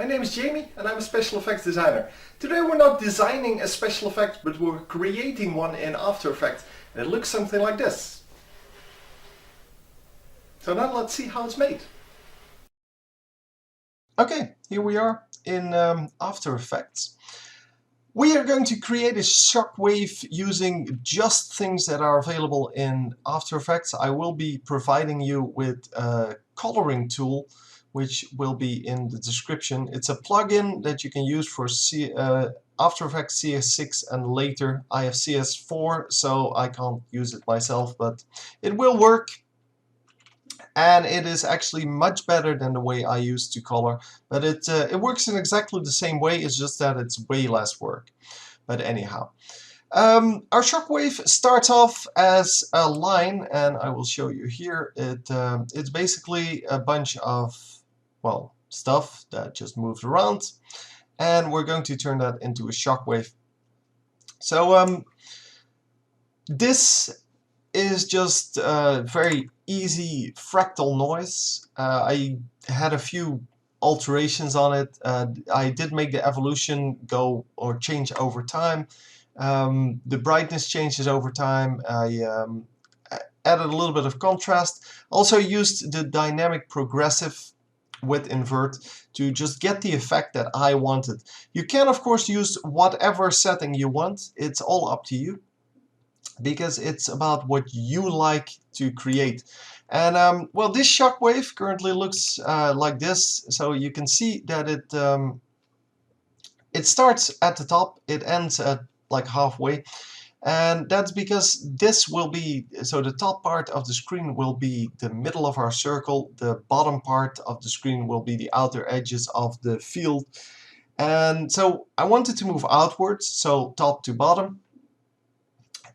name is Jamie and I'm a special effects designer. Today we're not designing a special effect, but we're creating one in After Effects. And it looks something like this. So now let's see how it's made. Okay, here we are in After Effects. We are going to create a shockwave using just things that are available in After Effects. I will be providing you with a coloring tool, which will be in the description. It's a plugin that you can use for After Effects CS6 and later. I have CS4, so I can't use it myself, but it will work. And it is actually much better than the way I used to color, but it works in exactly the same way. It's just that it's way less work. But anyhow, our shockwave starts off as a line, and I will show you here. It's basically a bunch of, well, stuff that just moves around, and we're going to turn that into a shockwave. So this is just very easy fractal noise. I had a few alterations on it. I did make the evolution go or change over time. The brightness changes over time. I added a little bit of contrast. Also used the dynamic progressive with invert to just get the effect that I wanted. You can of course use whatever setting you want. It's all up to you, because it's about what you like to create. And well, this shockwave currently looks like this. So you can see that it starts at the top, it ends at like halfway, and that's because this will be, so the top part of the screen will be the middle of our circle, the bottom part of the screen will be the outer edges of the field. And so I wanted to move outwards, so top to bottom.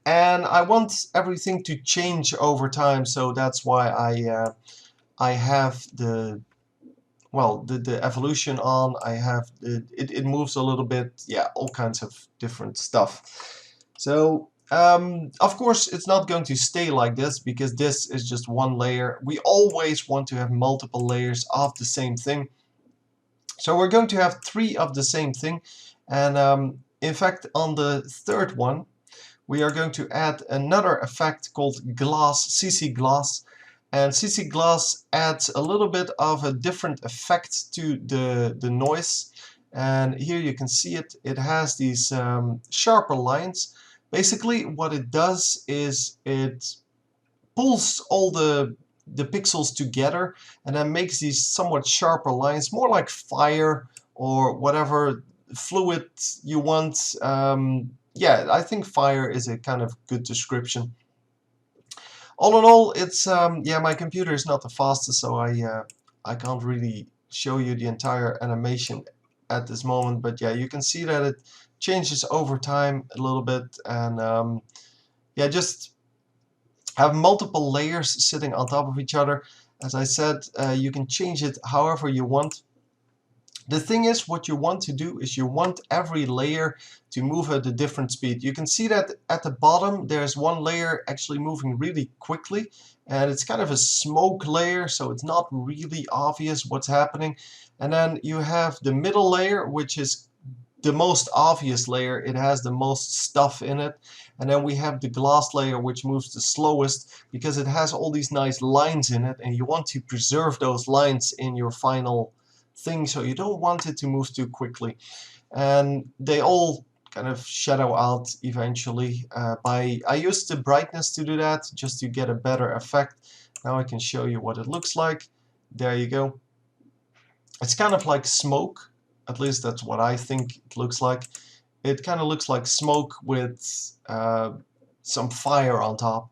And I want everything to change over time, so that's why I have the evolution on. I have it moves a little bit, yeah, all kinds of different stuff. So of course it's not going to stay like this, because this is just one layer. We always want to have multiple layers of the same thing. So we're going to have 3 of the same thing, and in fact on the third one we are going to add another effect called glass, CC glass. And CC glass adds a little bit of a different effect to the noise. And here you can see it. It has these sharper lines. Basically what it does is it pulls all the pixels together and then makes these somewhat sharper lines, more like fire or whatever fluid you want. Yeah, I think fire is a kind of good description. All in all, it's yeah, my computer is not the fastest, so I can't really show you the entire animation at this moment. But yeah, you can see that it changes over time a little bit, and yeah, just have multiple layers sitting on top of each other. As I said, you can change it however you want. The thing is, what you want to do is you want every layer to move at a different speed. You can see that at the bottom there's one layer actually moving really quickly, and it's kind of a smoke layer, so it's not really obvious what's happening. And then you have the middle layer, which is the most obvious layer. It has the most stuff in it. And then we have the glass layer, which moves the slowest because it has all these nice lines in it, and you want to preserve those lines in your final thing, so you don't want it to move too quickly. And they all kind of shadow out eventually. I used the brightness to do that, just to get a better effect. Now I can show you what it looks like. There you go. It's kind of like smoke, at least that's what I think it looks like. It kind of looks like smoke with some fire on top.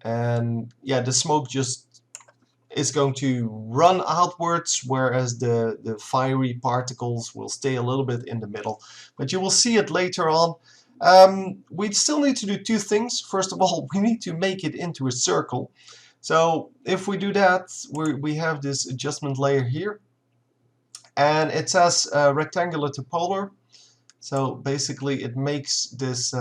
And yeah, the smoke just is going to run outwards, whereas the fiery particles will stay a little bit in the middle. But you will see it later on. We still need to do 2 things. First of all, we need to make it into a circle. So if we do that, we have this adjustment layer here, and it says rectangular to polar. So basically it makes this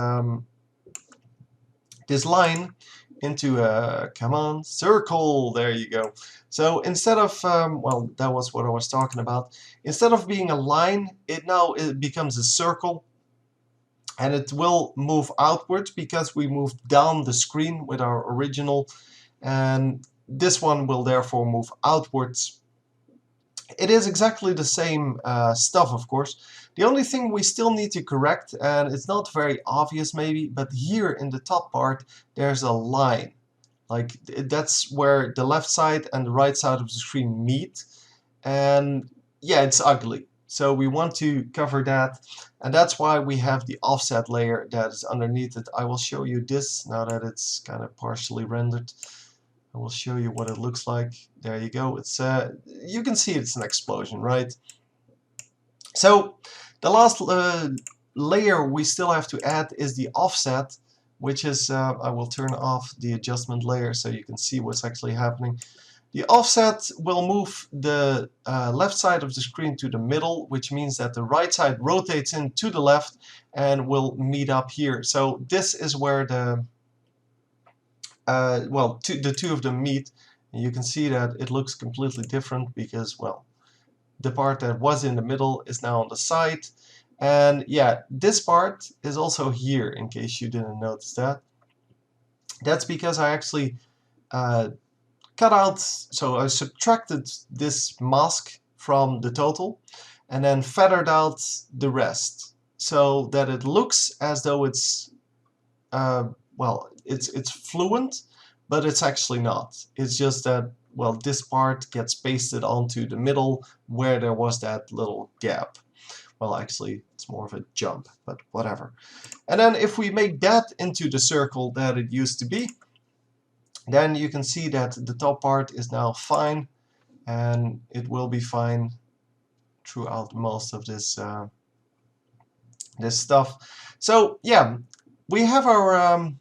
this line into a, come on, circle. There you go. So instead of, well, that was what I was talking about. Instead of being a line, it becomes a circle. And it will move outwards because we moved down the screen with our original. And this one will therefore move outwards. It is exactly the same stuff, of course. The only thing we still need to correct, and it's not very obvious maybe, but here in the top part there's a line. Like that's where the left side and the right side of the screen meet. And yeah, it's ugly. So we want to cover that. And that's why we have the offset layer that is underneath it. I will show you this now that it's kind of partially rendered. I will show you what it looks like. There you go. It's you can see it's an explosion, right? So the last layer we still have to add is the offset, which is I will turn off the adjustment layer so you can see what's actually happening. The offset will move the left side of the screen to the middle, which means that the right side rotates in to the left and will meet up here. So this is where the well, the two of them meet. And you can see that it looks completely different because, well, the part that was in the middle is now on the side. And yeah, this part is also here, in case you didn't notice that. That's because I actually cut out, so I subtracted this mask from the total and then feathered out the rest so that it looks as though it's well, it's fluent, but it's actually not. It's just that, well, this part gets pasted onto the middle where there was that little gap. Well, actually, it's more of a jump, but whatever. And then if we make that into the circle that it used to be, then you can see that the top part is now fine, and it will be fine throughout most of this this stuff. So yeah, we have our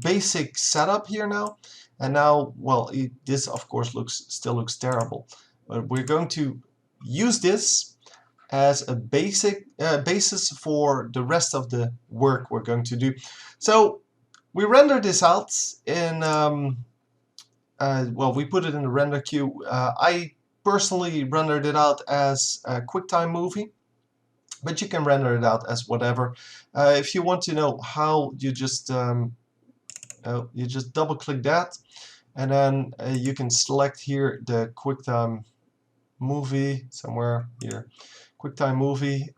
basic setup here now, and now, well, this of course still looks terrible, but we're going to use this as a basis for the rest of the work we're going to do. So we render this out in well, we put it in the render queue. I personally rendered it out as a QuickTime movie, but you can render it out as whatever. If you want to know how, you just double click that, and then you can select here the QuickTime movie somewhere here. QuickTime movie.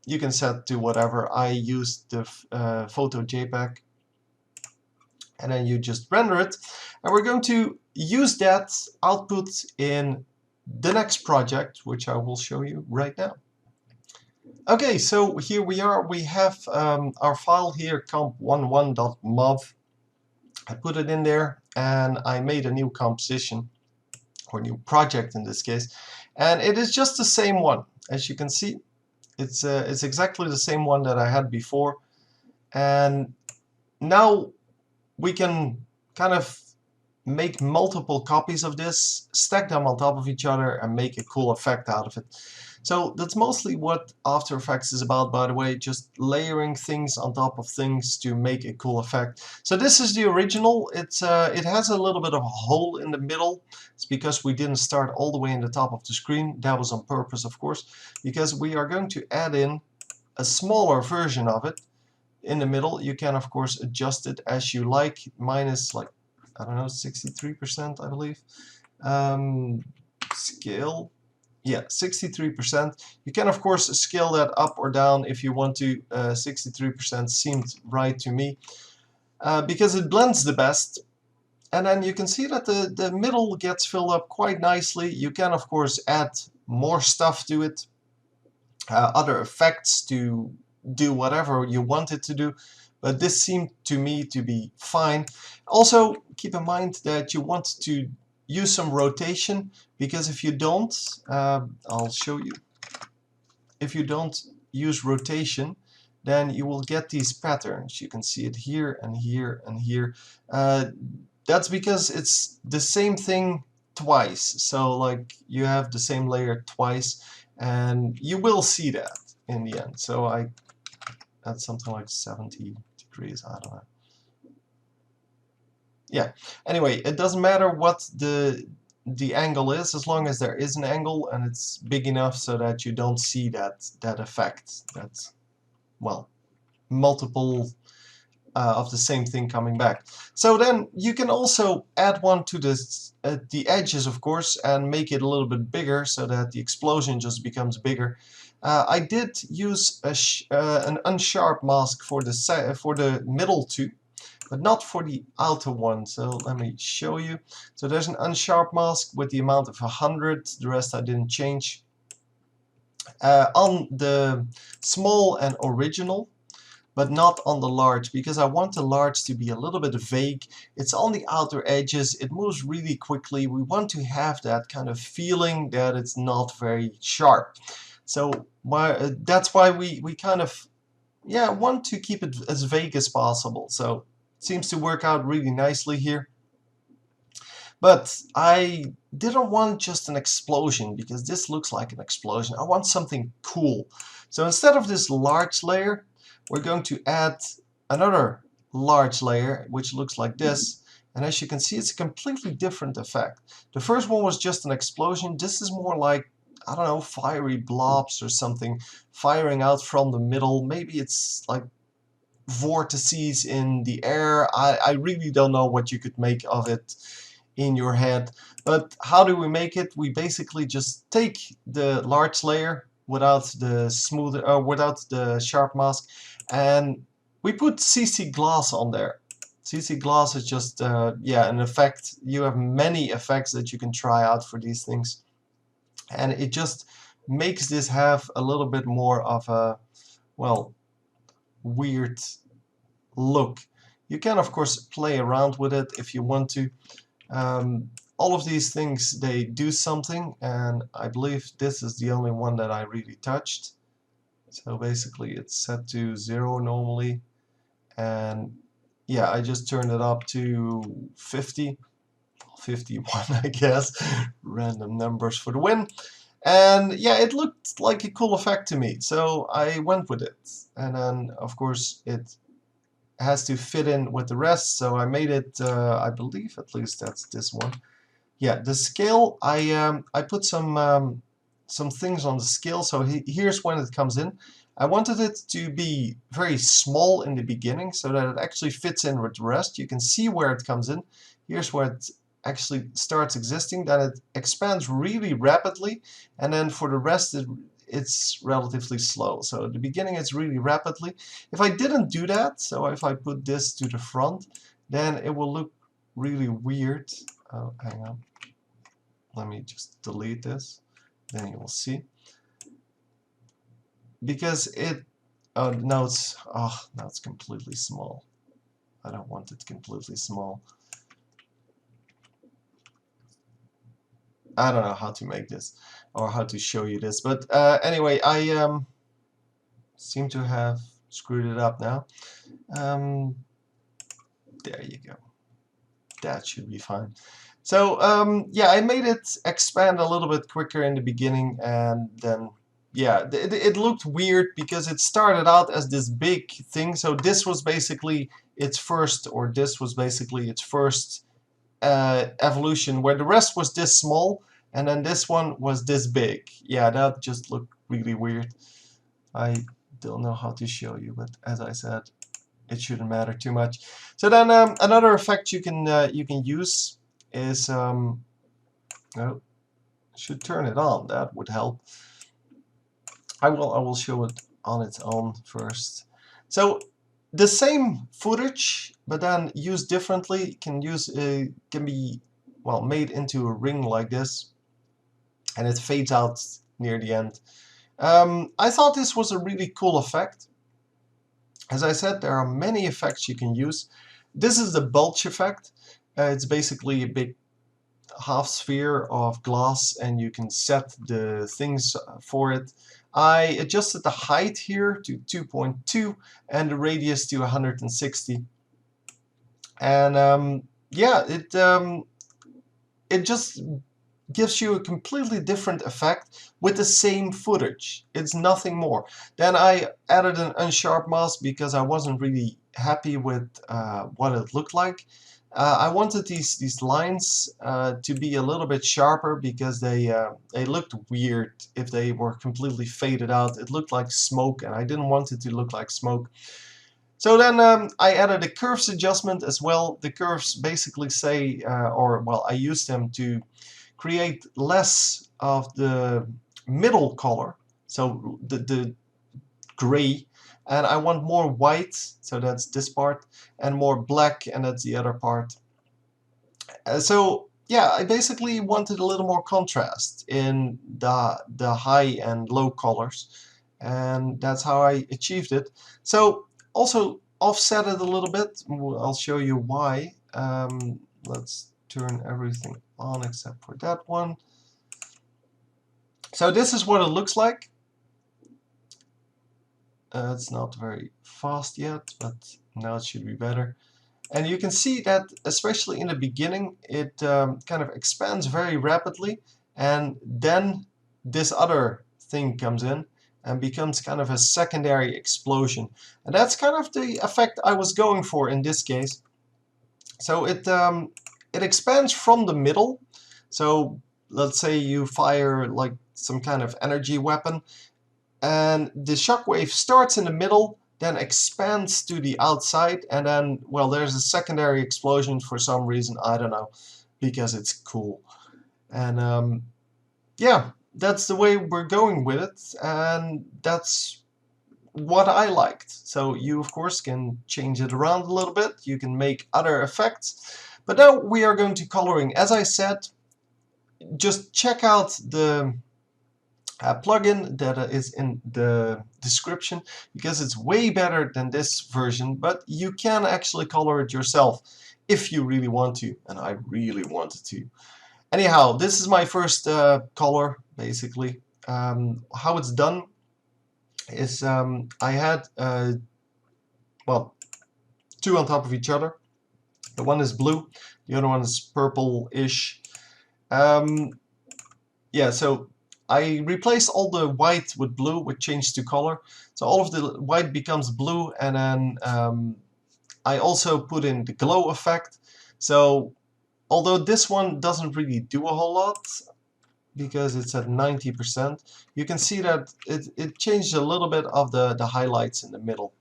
You can set to whatever. I used the photo JPEG, and then you just render it. And we're going to use that output in the next project, which I will show you right now. Okay, so here we are. We have our file here, comp11.mov. I put it in there, and I made a new composition, or new project in this case, and it is just the same one. As you can see, it's exactly the same one that I had before, and now we can kind of make multiple copies of this, stack them on top of each other, and make a cool effect out of it. So that's mostly what After Effects is about, by the way, just layering things on top of things to make a cool effect. So this is the original. It has a little bit of a hole in the middle. It's because we didn't start all the way in the top of the screen. That was on purpose, of course, because we are going to add in a smaller version of it in the middle. You can, of course, adjust it as you like. Mine is like, I don't know, 63%, I believe. Scale. Yeah, 63%. You can, of course, scale that up or down if you want to. 63% seemed right to me because it blends the best. And then you can see that the middle gets filled up quite nicely. You can, of course, add more stuff to it, other effects to do whatever you want it to do. But this seemed to me to be fine. Also, keep in mind that you want to use some rotation, because if you don't, I'll show you. If you don't use rotation, then you will get these patterns. You can see it here and here and here. That's because it's the same thing twice. So like you have the same layer twice, and you will see that in the end. So that's something like 70 degrees, I don't know. yeah. Anyway, it doesn't matter what the angle is, as long as there is an angle and it's big enough so that you don't see that effect. That's, well, multiple of the same thing coming back. So then you can also add one to the edges, of course, and make it a little bit bigger so that the explosion just becomes bigger. I did use an unsharp mask for the middle two, but not for the outer one. So let me show you. So there's an unsharp mask with the amount of 100. The rest I didn't change. On the small and original, but not on the large, because I want the large to be a little bit vague. It's on the outer edges, it moves really quickly. We want to have that kind of feeling that it's not very sharp. So that's why we kind of, yeah, want to keep it as vague as possible. So it seems to work out really nicely here. But I didn't want just an explosion, because this looks like an explosion. I want something cool. So instead of this large layer, we're going to add another large layer, which looks like this. And as you can see, it's a completely different effect. The first one was just an explosion. This is more like, I don't know, fiery blobs or something firing out from the middle. Maybe it's like vortices in the air. I really don't know what you could make of it in your head. But how do we make it? We basically just take the large layer without the without the sharp mask, and we put CC glass on there. CC glass is just yeah, an effect. You have many effects that you can try out for these things, and it just makes this have a little bit more of a, well, weird look. You can of course play around with it if you want to. All of these things, they do something, and I believe this is the only one that I really touched. So basically it's set to 0 normally, and yeah, I just turned it up to 50, 51 I guess, random numbers for the win. And yeah, it looked like a cool effect to me, so I went with it. And then of course it has to fit in with the rest, so I made it, I believe at least that's this one. Yeah, the scale, I put some things on the scale, so here's when it comes in. I wanted it to be very small in the beginning so that it actually fits in with the rest. You can see where it comes in. Here's where it actually starts existing. Then it expands really rapidly, and then for the rest it's relatively slow. So at the beginning it's really rapidly. If I didn't do that, so if I put this to the front, then it will look really weird. Oh, hang on. Let me just delete this, then you will see. Because it, oh, now it's completely small. I don't want it completely small. I don't know how to make this or how to show you this, but anyway, I seem to have screwed it up now. There you go. That should be fine. So yeah, I made it expand a little bit quicker in the beginning, and then yeah, it looked weird because it started out as this big thing. So this was basically its first, or this was basically its first evolution, where the rest was this small, and then this one was this big. Yeah, that just looked really weird. I don't know how to show you, but as I said, it shouldn't matter too much. So then another effect you can use is oh, should turn it on. That would help. I will show it on its own first. So the same footage, but then used differently, can be, well, made into a ring like this, and it fades out near the end. I thought this was a really cool effect. As I said, there are many effects you can use. This is the bulge effect. It's basically a big half sphere of glass, and you can set the things for it. I adjusted the height here to 2.2 and the radius to 160. And yeah, it just gives you a completely different effect with the same footage. It's nothing more. Then I added an unsharp mask because I wasn't really happy with what it looked like. I wanted these lines to be a little bit sharper because they looked weird if they were completely faded out. It looked like smoke, and I didn't want it to look like smoke. So then I added a curves adjustment as well. The curves basically say, or well, I use them to create less of the middle color, so the gray, and I want more white, so that's this part, and more black, and that's the other part. So yeah, I basically wanted a little more contrast in the high and low colors, and that's how I achieved it. So also offset it a little bit. I'll show you why. Let's turn everything on except for that one. So this is what it looks like. It's not very fast yet, but now it should be better. And you can see that, especially in the beginning, it kind of expands very rapidly, and then this other thing comes in and becomes kind of a secondary explosion. And that's kind of the effect I was going for in this case. So it expands from the middle. So let's say you fire like some kind of energy weapon, and the shockwave starts in the middle, then expands to the outside, and then, well, there's a secondary explosion for some reason, I don't know, because it's cool. And yeah, that's the way we're going with it, and that's what I liked. So you, of course, can change it around a little bit, you can make other effects, but now we are going to coloring. As I said, just check out the plugin that is in the description, because it's way better than this version, but you can actually color it yourself if you really want to, and I really wanted to. Anyhow, this is my first color, basically. How it's done is I had well, two on top of each other. The one is blue, the other one is purple-ish. Yeah, so I replaced all the white with blue, which changed to color. So all of the white becomes blue, and then I also put in the glow effect. So although this one doesn't really do a whole lot, because it's at 90%, you can see that it changed a little bit of the highlights in the middle.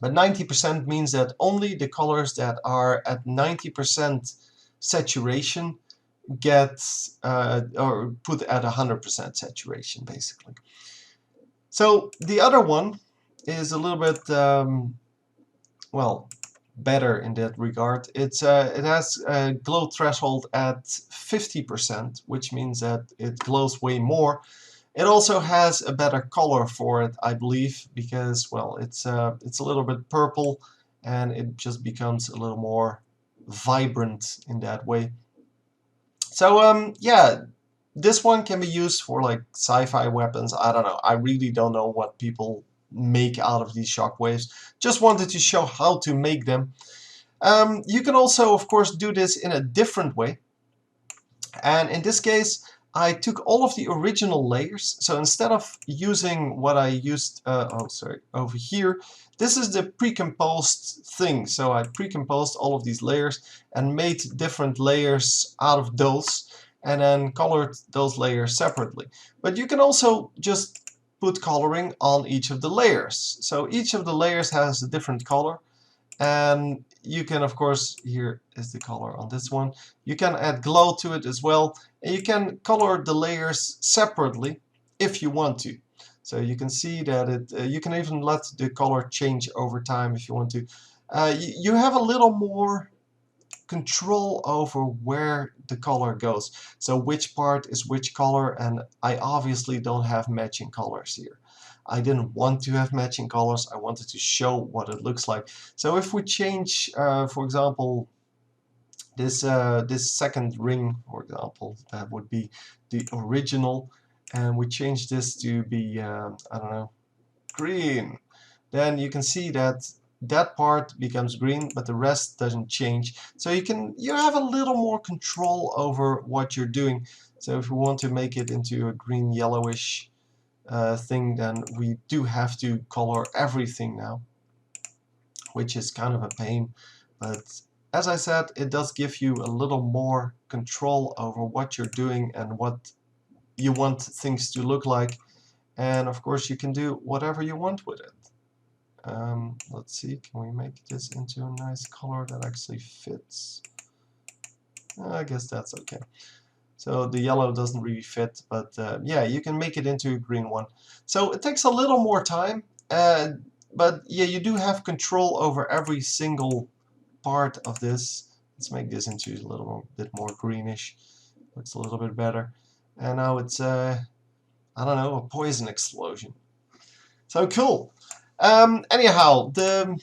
But 90% means that only the colors that are at 90% saturation get or put at 100% saturation, basically. So the other one is a little bit well, better in that regard. It has a glow threshold at 50%, which means that it glows way more. It also has a better color for it, I believe, because, well, it's a little bit purple, and it just becomes a little more vibrant in that way. So yeah, this one can be used for like sci-fi weapons. I don't know. I really don't know what people make out of these shockwaves. Just wanted to show how to make them. You can also, of course, do this in a different way. And in this case, I took all of the original layers. So instead of using what I used, oh sorry, over here, this is the pre-composed thing. So I pre-composed all of these layers and made different layers out of those, and then colored those layers separately. But you can also just put coloring on each of the layers. So each of the layers has a different color. And you can, of course, here is the color on this one. You can add glow to it as well, and you can color the layers separately if you want to. So you can see that you can even let the color change over time if you want to. You have a little more control over where the color goes. So which part is which color, and I obviously don't have matching colors here. I didn't want to have matching colors, I wanted to show what it looks like. So if we change, for example, this second ring, for example, that would be the original, and we change this to be, I don't know, green, then you can see that that part becomes green, but the rest doesn't change. So you have a little more control over what you're doing. So if we want to make it into a green yellowish thing, then we do have to color everything now, which is kind of a pain, but as I said, it does give you a little more control over what you're doing and what you want things to look like. And of course, you can do whatever you want with it. Let's see, can we make this into a nice color that actually fits? I guess that's okay. So the yellow doesn't really fit, but yeah, you can make it into a green one. So it takes a little more time, but yeah, you do have control over every single part of this. Let's make this into a little bit more greenish. Looks a little bit better. And now it's, I don't know, a poison explosion. So cool. Anyhow, yeah,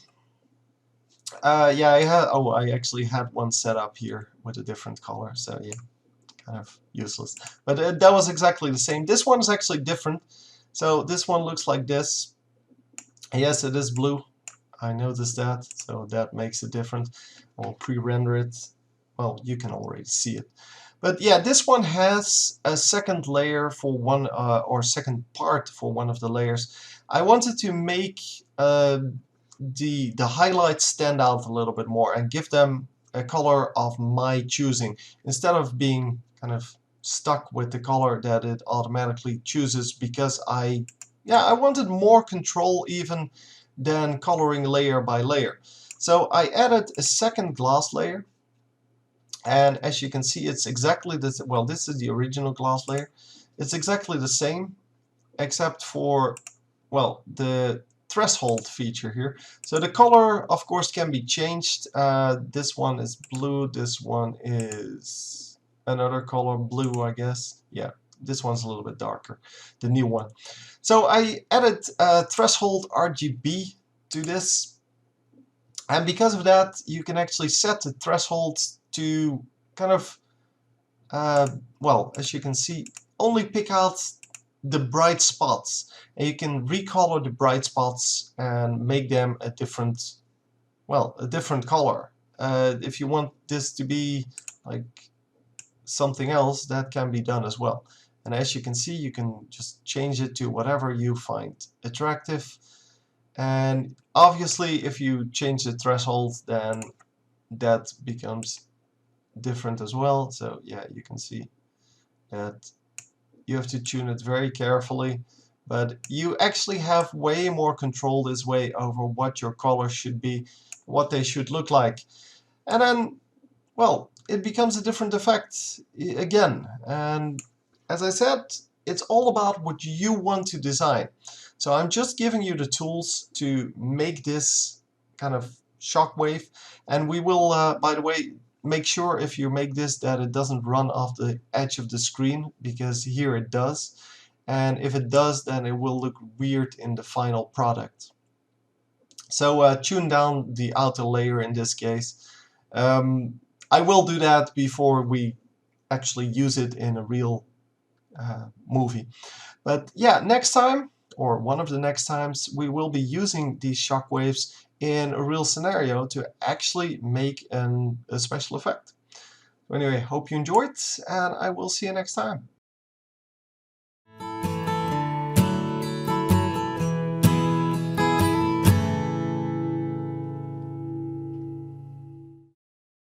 I actually had one set up here with a different color, so yeah, kind of useless. But that was exactly the same. This one is actually different. So this one looks like this. Yes, it is blue. I noticed that, so that makes it different. I'll pre-render it. Well, you can already see it. But yeah, this one has a second layer for one, or second part for one of the layers. I wanted to make the highlights stand out a little bit more and give them a color of my choosing, instead of being kind of stuck with the color that it automatically chooses, because I wanted more control even than coloring layer by layer. So I added a second glass layer, and as you can see, it's exactly this. Well, this is the original glass layer. It's exactly the same, except for, well, the threshold feature here. So the color, of course, can be changed. This one is blue. This one is another color, blue, I guess. Yeah, this one's a little bit darker, the new one. So I added threshold RGB to this. And because of that, you can actually set the threshold to kind of, well, as you can see, only pick out the bright spots. And you can recolor the bright spots and make them a different, well, a different color. If you want this to be like something else, that can be done as well. And as you can see, you can just change it to whatever you find attractive. And obviously, if you change the threshold, then that becomes different as well. So yeah, you can see that you have to tune it very carefully, but you actually have way more control this way over what your colors should be, what they should look like. And then, well, it becomes a different effect again. And as I said, it's all about what you want to design. So I'm just giving you the tools to make this kind of shockwave. And we will, by the way, make sure if you make this that it doesn't run off the edge of the screen, because here it does. And if it does, then it will look weird in the final product. So tune down the outer layer in this case. I will do that before we actually use it in a real movie. But yeah, next time, or one of the next times, we will be using these shockwaves in a real scenario to actually make a special effect. So anyway, hope you enjoyed, and I will see you next time.